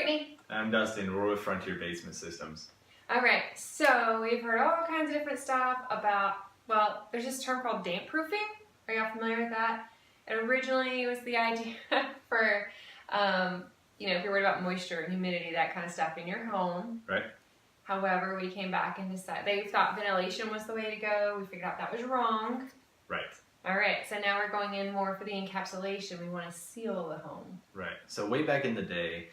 Brittany. I'm Dustin. We're with Frontier Basement Systems. All right, so we've heard all kinds of different stuff about, well, there's this term called damp proofing. Are y'all familiar with that? And originally it was the idea for, if you're worried about moisture and humidity, that kind of stuff in your home. Right. However, we came back and decided, they thought ventilation was the way to go. We figured out that was wrong. Right. All right, so now we're going in more for the encapsulation. We want to seal the home. Right. So way back in the day,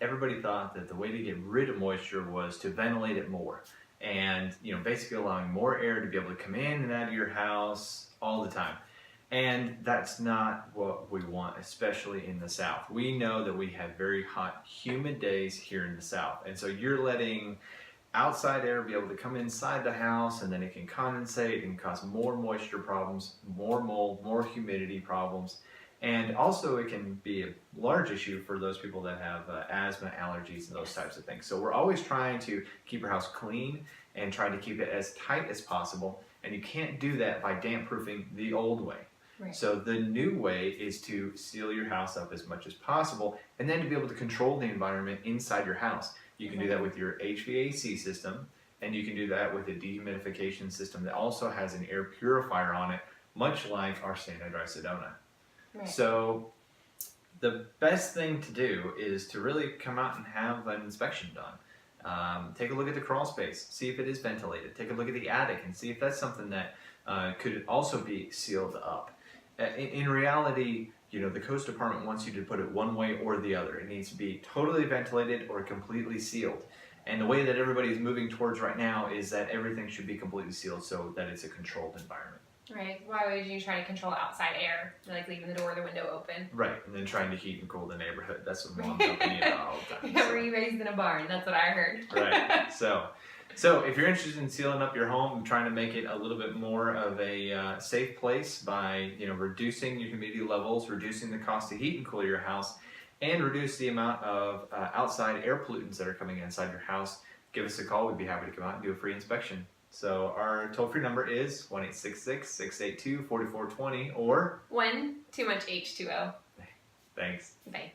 everybody thought that the way to get rid of moisture was to ventilate it more. And, basically allowing more air to be able to come in and out of your house all the time. And that's not what we want, especially in the South. We know that we have very hot, humid days here in the South. And so you're letting outside air be able to come inside the house, and then it can condensate and cause more moisture problems, more mold, more humidity problems. And also it can be a large issue for those people that have asthma, allergies, and those types of things. So we're always trying to keep your house clean and trying to keep it as tight as possible. And you can't do that by damp proofing the old way. Right. So the new way is to seal your house up as much as possible, and then to be able to control the environment inside your house. You can do that with your HVAC system, and you can do that with a dehumidification system that also has an air purifier on it, much like our standard dry Sedona. Right. So the best thing to do is to really come out and have an inspection done. Take a look at the crawl space, see if it is ventilated. Take a look at the attic and see if that's something that could also be sealed up. In reality, the coast department wants you to put it one way or the other. It needs to be totally ventilated or completely sealed. And the way that everybody is moving towards right now is that everything should be completely sealed so that it's a controlled environment. Right. Why would you try to control outside air, like leaving the door or the window open? Right, and then trying to heat and cool the neighborhood. That's what Mom tells me about all the time. Yeah, were you raised in a barn? That's what I heard. Right. So if you're interested in sealing up your home and trying to make it a little bit more of a safe place by reducing your humidity levels, reducing the cost to heat and cool your house, and reduce the amount of outside air pollutants that are coming inside your house, give us a call. We'd be happy to come out and do a free inspection. So our toll-free number is 1-866-682-4420 or 1 too much H2O. Thanks. Bye.